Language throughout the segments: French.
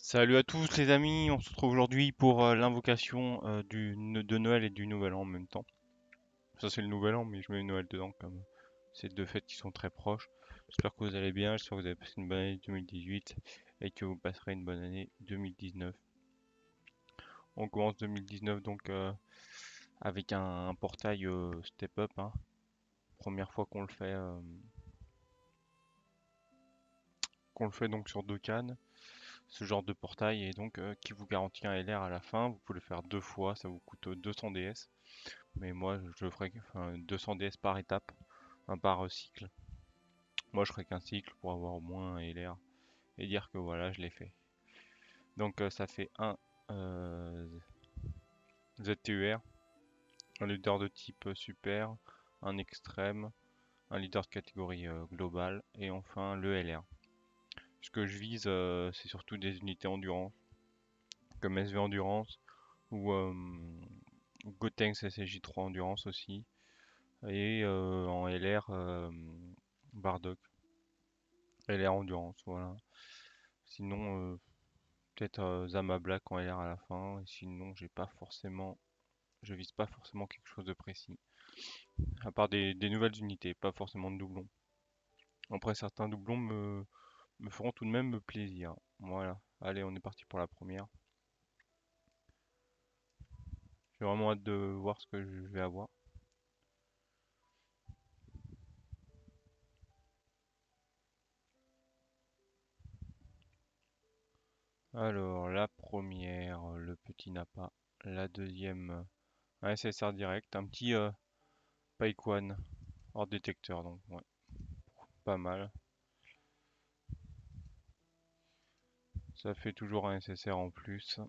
Salut à tous les amis, on se retrouve aujourd'hui pour l'invocation de Noël et du Nouvel An en même temps. Ça c'est le Nouvel An mais je mets Noël dedans comme c'est deux fêtes qui sont très proches. J'espère que vous allez bien, j'espère que vous avez passé une bonne année 2018 et que vous passerez une bonne année 2019. On commence 2019 donc avec un portail Step Up, hein. Première fois qu'on le fait donc sur deux cannes. Ce genre de portail et donc qui vous garantit un LR à la fin. Vous pouvez le faire deux fois, ça vous coûte 200 DS. Mais moi, je le ferai 200 DS par étape, par cycle. Moi, je ferai qu'un cycle pour avoir au moins un LR et dire que voilà, je l'ai fait. Donc, ça fait un ZTUR, un leader de type super, un extrême, un leader de catégorie globale et enfin le LR. Ce que je vise, c'est surtout des unités endurance, comme SV Endurance ou Gotenks SSJ3 Endurance aussi, et en LR Bardock. LR Endurance, voilà. Sinon, peut-être Zama Black en LR à la fin. Et sinon, je vise pas forcément quelque chose de précis. À part des nouvelles unités, pas forcément de doublons. Après, certains doublons me feront tout de même plaisir. Voilà. Allez, on est parti pour la première. J'ai vraiment hâte de voir ce que je vais avoir. Alors, la première, le petit Nappa. La deuxième, un SSR direct. Un petit Paikwan hors détecteur, donc ouais, pas mal. Ça fait toujours un SSR en plus.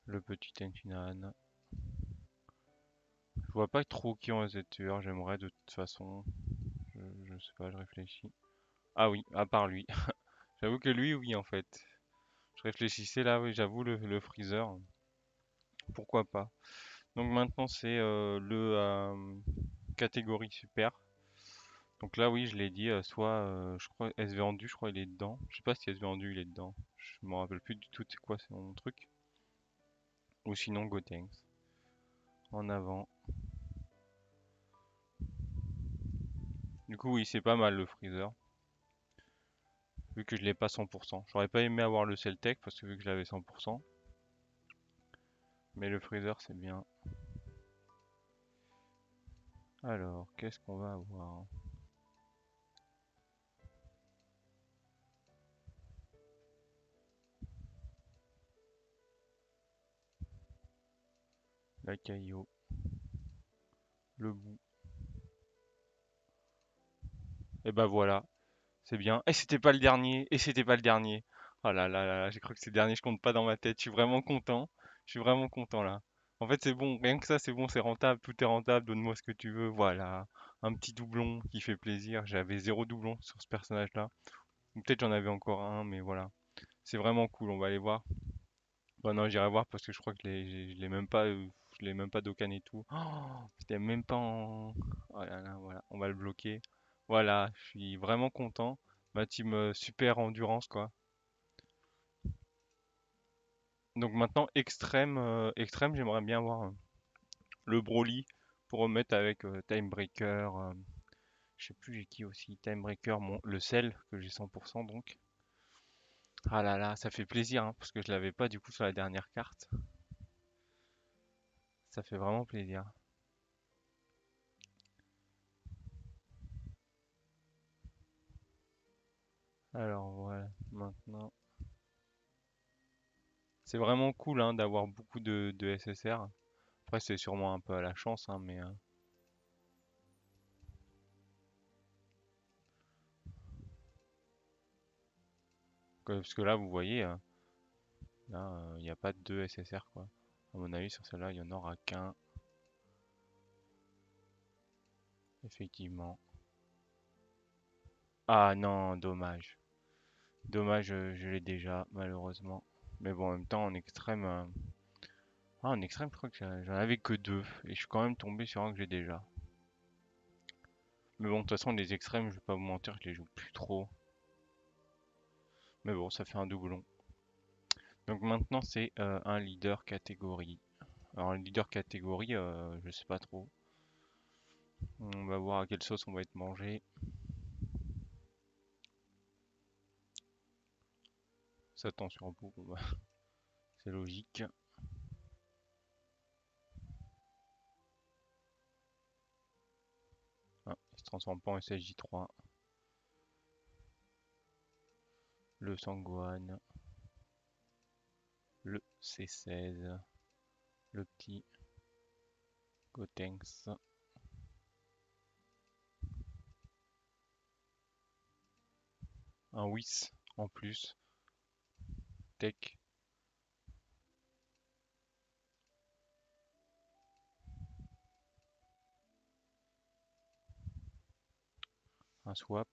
Le petit Tenchinan. Je vois pas trop qui ont un ZTR, j'aimerais de toute façon. Je sais pas, je réfléchis. Ah oui, à part lui. J'avoue que lui, oui, en fait. Je réfléchissais là, oui, j'avoue, le Freezer. Pourquoi pas. Donc maintenant, c'est le catégorie super. Donc là, oui, je l'ai dit, soit, je crois, SV Vendu, je crois, il est dedans. Je sais pas si SV Vendu, il est dedans. Je me rappelle plus du tout c'est quoi son truc. Ou sinon, Gotenks. En avant. Du coup, oui, c'est pas mal le Freezer. Vu que je l'ai pas 100%. J'aurais pas aimé avoir le Celtec parce que vu que je l'avais 100%. Mais le Freezer, c'est bien. Alors, qu'est-ce qu'on va avoir? La Caillot, le bout. Et bah voilà, c'est bien. Et c'était pas le dernier, et c'était pas le dernier. Oh là là là, là, j'ai cru que c'est le dernier, je compte pas dans ma tête. Je suis vraiment content. Je suis vraiment content là. En fait, c'est bon, rien que ça, c'est bon, c'est rentable, tout est rentable, donne-moi ce que tu veux. Voilà, un petit doublon qui fait plaisir. J'avais zéro doublon sur ce personnage-là. Ou peut-être j'en avais encore un, mais voilà. C'est vraiment cool, on va aller voir. Bon, non, j'irai voir parce que je crois que je l'ai même pas d'Okan et tout. Oh, c'était même pas en. Oh là là, voilà, on va le bloquer. Voilà, je suis vraiment content. Ma team super endurance quoi. Donc maintenant extrême, j'aimerais bien avoir le Broly pour remettre avec Timebreaker. Je sais plus j'ai qui aussi. Timebreaker, le sel que j'ai 100% donc. Ah là là, ça fait plaisir hein, parce que je l'avais pas du coup sur la dernière carte. Ça fait vraiment plaisir. Alors voilà, maintenant. C'est vraiment cool hein, d'avoir beaucoup de SSR. Après, c'est sûrement un peu à la chance, hein, mais parce que là, vous voyez, là, il n'y a pas de 2 SSR quoi. À mon avis, sur celle-là, il y en aura qu'un, effectivement. Ah non, dommage. Dommage, je l'ai déjà, malheureusement. Mais bon, en même temps, en extrême, en extrême, je crois que j'en avais que deux, et je suis quand même tombé sur un que j'ai déjà. Mais bon, de toute façon, les extrêmes, je vais pas vous mentir, je les joue plus trop. Mais bon, ça fait un doublon. Donc maintenant, c'est un leader catégorie. Alors, un leader catégorie, je sais pas trop. On va voir à quelle sauce on va être mangé. Ça tend sur un bout, bon, bah, c'est logique. Ah, il se transforme pas en SSJ3. Le Sangwan. Le C16. Le petit Gotenks. Un Whis en plus. Tech. Un Swap.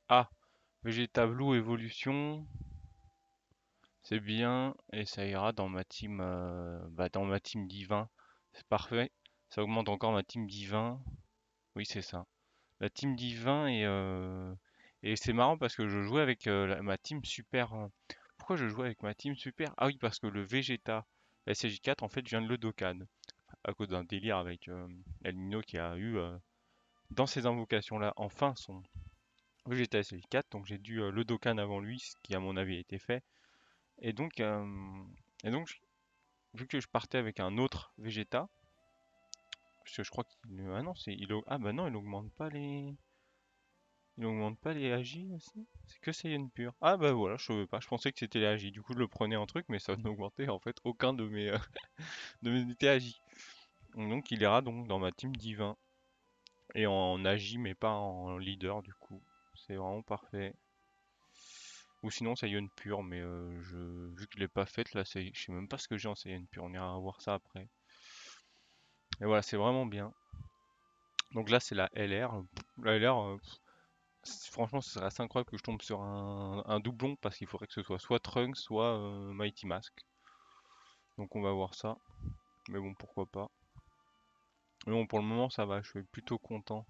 Ah, Vegeta Blue Evolution. C'est bien et ça ira dans ma team, dans ma team divin. C'est parfait. Ça augmente encore ma team divin. Oui, c'est ça. La team divin et c'est marrant parce que je jouais avec ma team super. Pourquoi je jouais avec ma team super? Ah oui, parce que le Vegeta SJ4 en fait vient de le Dokkan à cause d'un délire avec El Nino qui a eu dans ces invocations là enfin son Vegeta SJ4 donc j'ai dû le Dokkan avant lui ce qui à mon avis a été fait et donc euh, et donc vu que je partais avec un autre Vegeta, parce que je crois qu'il. Ah non, ah bah non, il augmente pas les AJ aussi? C'est que Saiyan pur. Ah bah voilà, je savais pas. Je pensais que c'était les AJ. Du coup, je le prenais en truc, mais ça n'augmentait en fait aucun de mes, de mes unités AJ. Donc il ira donc dans ma team divin. Et en AJ, mais pas en leader du coup. C'est vraiment parfait. Ou sinon Saiyan pur, mais vu que je l'ai pas faite, là, je sais même pas ce que j'ai en Saiyan pur. On ira voir ça après. Et voilà, c'est vraiment bien. Donc là, c'est la LR. La LR, franchement, ce serait assez incroyable que je tombe sur un doublon parce qu'il faudrait que ce soit Trunks, soit Mighty Mask. Donc on va voir ça. Mais bon, pourquoi pas. Mais bon, pour le moment, ça va. Je suis plutôt content.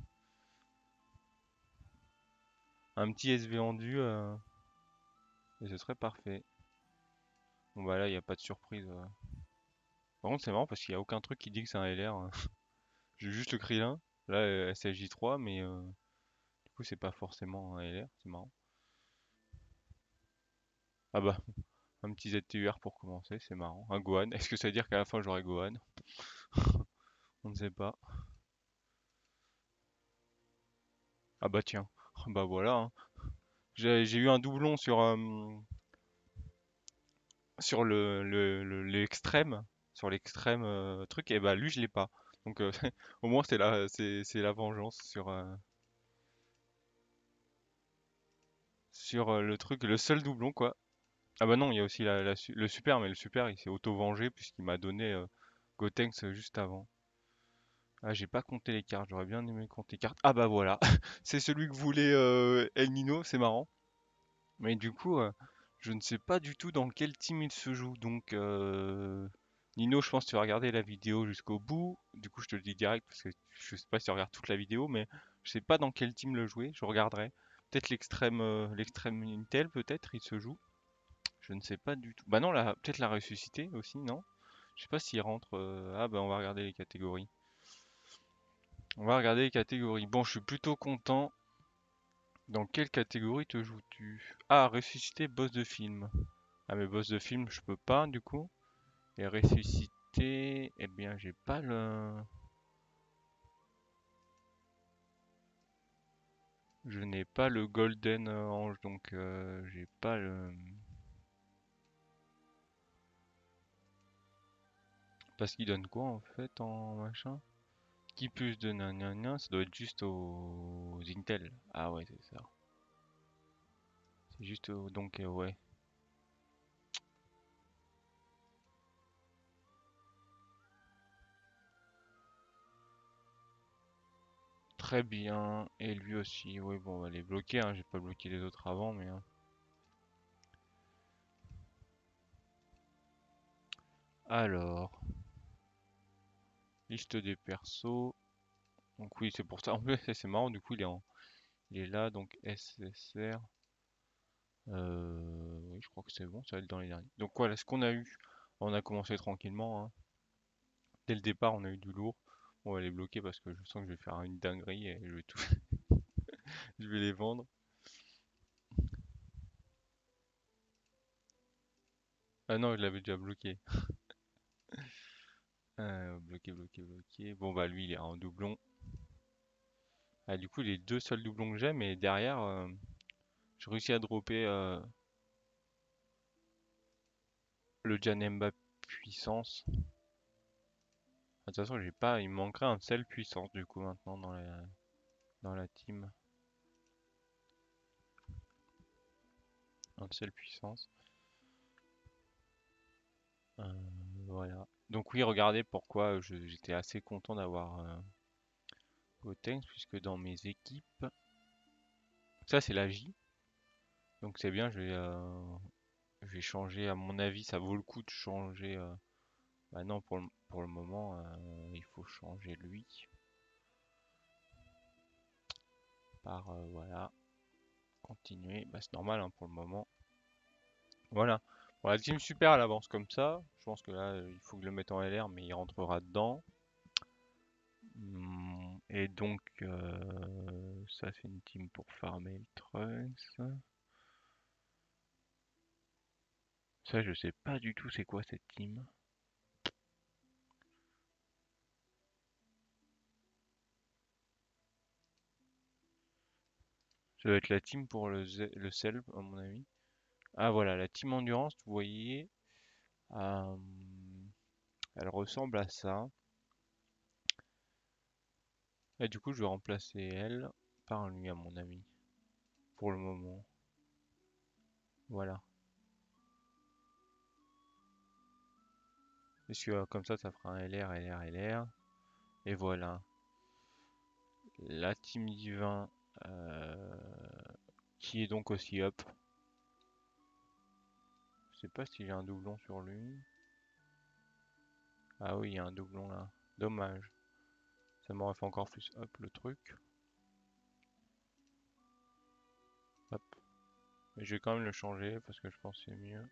Un petit SV vendu, et ce serait parfait. Bon bah là, il n'y a pas de surprise. Par contre, c'est marrant parce qu'il n'y a aucun truc qui dit que c'est un LR. J'ai juste le Krillin. Là, SLJ3, mais du coup, c'est pas forcément un LR. C'est marrant. Ah bah, un petit ZTUR pour commencer, c'est marrant. Un Gohan. Est-ce que ça veut dire qu'à la fin j'aurai Gohan? On ne sait pas. Ah bah tiens. Bah voilà, hein. J'ai eu un doublon sur l'extrême. Sur l'extrême truc. Et bah lui, je l'ai pas. Donc au moins, c'est la vengeance sur le truc. Le seul doublon, quoi. Ah bah non, il y a aussi le super. Mais le super, il s'est auto-vengé puisqu'il m'a donné Gotenks juste avant. Ah, j'ai pas compté les cartes, j'aurais bien aimé compter les cartes. Ah bah voilà, c'est celui que voulait El Nino, c'est marrant. Mais du coup, je ne sais pas du tout dans quel team il se joue. Donc, Nino, je pense que tu vas regarder la vidéo jusqu'au bout. Du coup, je te le dis direct parce que je sais pas si tu regardes toute la vidéo, mais je sais pas dans quel team le jouer. Je regarderai. Peut-être l'extrême Intel, peut-être, il se joue. Je ne sais pas du tout. Bah non, peut-être la ressuscité aussi, non? Je sais pas s'il rentre. Ah bah on va regarder les catégories. On va regarder les catégories. Bon, je suis plutôt content. Dans quelle catégorie te joues-tu? Ah, ressuscité boss de film. Ah, mais boss de film, je peux pas du coup. Et ressuscité, eh bien, j'ai pas le. Je n'ai pas le Golden Ange, donc j'ai pas le. Parce qu'il donne quoi en fait en machin? Qui plus de nanana, ça doit être juste aux Intel. Ah ouais, c'est ça. C'est juste donc ouais. Très bien. Et lui aussi. Oui, bon, on va les bloquer. Hein. J'ai pas bloqué les autres avant, mais. Alors, liste des persos. Donc oui, c'est pour ça. En plus, c'est marrant, du coup, il est là, donc SSR. Oui, je crois que c'est bon, ça va être dans les derniers. Donc voilà, ce qu'on a eu, on a commencé tranquillement, hein. Dès le départ, on a eu du lourd. On va les bloquer parce que je sens que je vais faire une dinguerie et je vais tout, je vais les vendre. Ah non, je l'avais déjà bloqué. Bloqué, bloqué, bloqué. Bon bah lui, il est en doublon. Ah, du coup, les deux seuls doublons que j'ai, mais derrière, j'ai réussi à dropper le Janemba puissance. De toute façon, j'ai pas, il me manquerait un seul puissance du coup maintenant dans la team. Un seul puissance. Euh, voilà. Donc oui, regardez pourquoi j'étais assez content d'avoir Gotenks, puisque dans mes équipes, ça c'est la J. Donc c'est bien, je vais changer, à mon avis, ça vaut le coup de changer. Bah non, pour le moment, il faut changer lui par, voilà, continuer. Bah c'est normal hein, pour le moment. Voilà. Bon, la team super, elle avance comme ça. Je pense que là, il faut que je le mette en LR, mais il rentrera dedans. Et donc, ça c'est une team pour farmer le Trunks. Ça, je sais pas du tout c'est quoi cette team. Ça doit être la team pour le self, à mon avis. Ah voilà, la team endurance, vous voyez, euh, elle ressemble à ça. Et du coup, je vais remplacer elle par lui, à mon avis, pour le moment. Voilà. Parce que comme ça fera un LR, LR, LR. Et voilà. La team divin, euh, qui est donc aussi up. Je sais pas si j'ai un doublon sur lui. Ah oui, il y a un doublon là. Dommage. Ça m'aurait fait encore plus up le truc. Hop. Mais je vais quand même le changer parce que je pense que c'est mieux.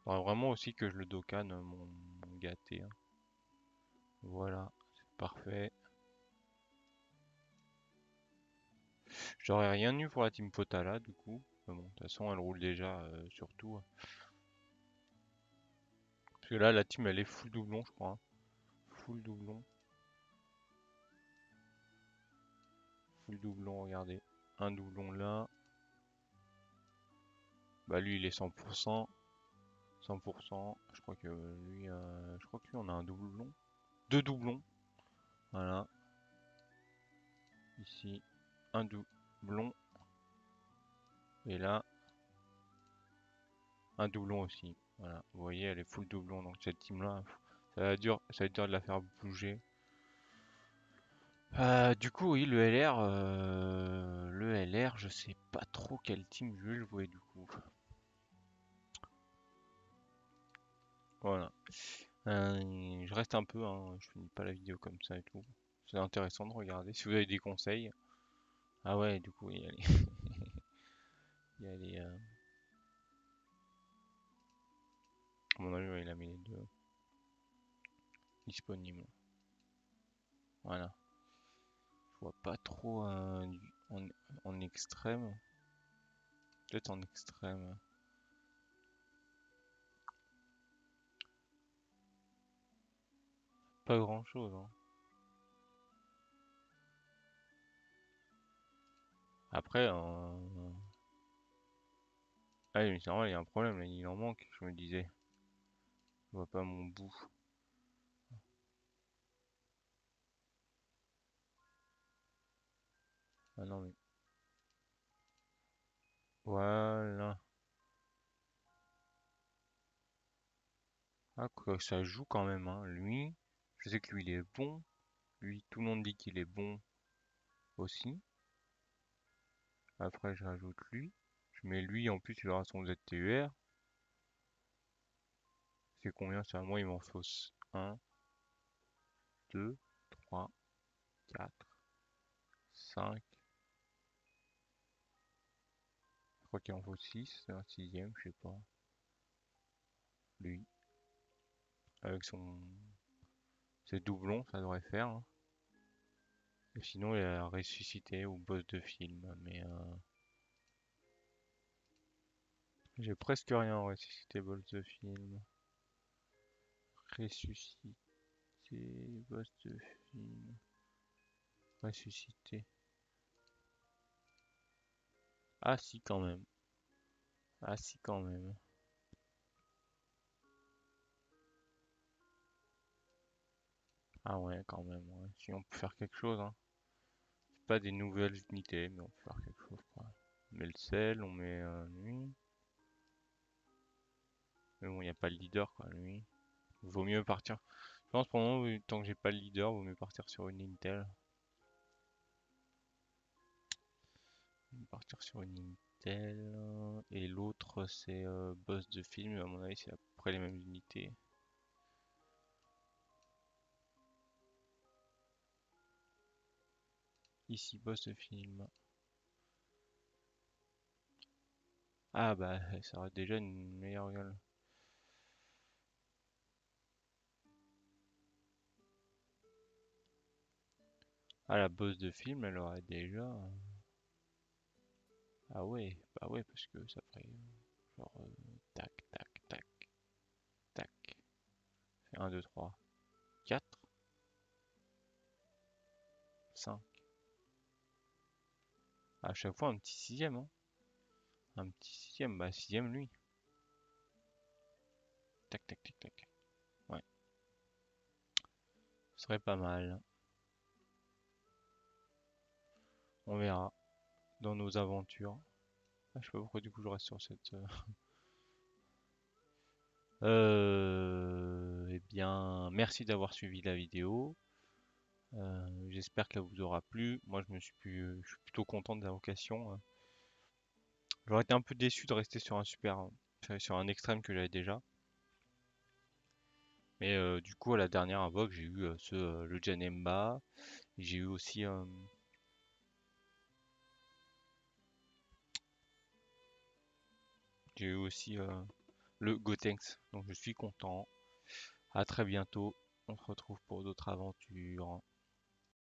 Faudrait vraiment aussi que je le docane mon gâté, hein. Voilà, c'est parfait. J'aurais rien eu pour la team Potala du coup. Mais bon, de toute façon elle roule déjà sur tout. Parce que là la team elle est full doublon je crois, hein. Full doublon. Full doublon, regardez. Un doublon là. Bah lui il est 100%. 100%. Je crois que lui on a un doublon. Deux doublons. Voilà. Ici. Un doublon. Et là. Un doublon aussi. Voilà. Vous voyez elle est full doublon. Donc cette team là. Ça va être dur de la faire bouger. Du coup, oui, le LR, je sais pas trop quel team je vais jouer du coup. Voilà. Je reste un peu, hein, je finis pas la vidéo comme ça et tout. C'est intéressant de regarder. Si vous avez des conseils. Ah ouais, du coup, il y a les, à mon avis, ouais, il a mis les deux disponibles. Voilà. Je vois pas trop en extrême. Peut-être en extrême. Pas grand chose, hein. Après, ah oui, mais c'est normal, il y a un problème, là, il en manque, je me disais. Je vois pas mon bout. Ah non, mais voilà. Ah, quoi, ça joue quand même, hein. Lui, je sais que lui, il est bon. Lui, tout le monde dit qu'il est bon aussi. Après, je rajoute lui. Je mets lui, en plus, il aura son ZTUR. C'est combien ça? Moi, il m'en faut un, 2, 3. 4, 5. Je crois qu'il en faut 6, c'est un sixième, je sais pas. Lui, avec ses doublons, ça devrait faire, hein. Et sinon, il a ressuscité ou boss de film, mais j'ai presque rien en ressuscité, boss de film. Ressuscité, boss de film, ressuscité. Ah si, quand même. Ah si, quand même. Ah ouais, quand même, ouais. Si on peut faire quelque chose, hein. C'est pas des nouvelles unités, mais on peut faire quelque chose, quoi. On met le sel, on met lui. Mais bon, il n'y a pas le leader, quoi, lui. Vaut mieux partir. Je pense pour le moment, tant que j'ai pas le leader, vaut mieux partir sur une Intel. Partir sur une Intel. Et l'autre, c'est boss de film. À mon avis, c'est à peu près les mêmes unités. Ici, boss de film. Ah bah, ça aurait déjà une meilleure gueule. Ah, la boss de film, elle aurait déjà. Ah ouais, bah ouais, parce que ça ferait genre tac, tac, tac, tac. 1, 2, 3, 4, 5. À chaque fois un petit sixième, hein. Un petit sixième, bah sixième lui. Tac, tac, tac, tac. Ouais, ce serait pas mal. On verra dans nos aventures. Ah, je sais pas pourquoi du coup je reste sur cette. Eh bien, merci d'avoir suivi la vidéo. J'espère qu'elle vous aura plu. Moi, je suis plutôt content de la vocation. J'aurais été un peu déçu de rester sur un sur un extrême que j'avais déjà. Mais du coup, à la dernière invoque, j'ai eu le Janemba. J'ai eu aussi, j'ai eu aussi le Gotenks. Donc, je suis content. À très bientôt. On se retrouve pour d'autres aventures.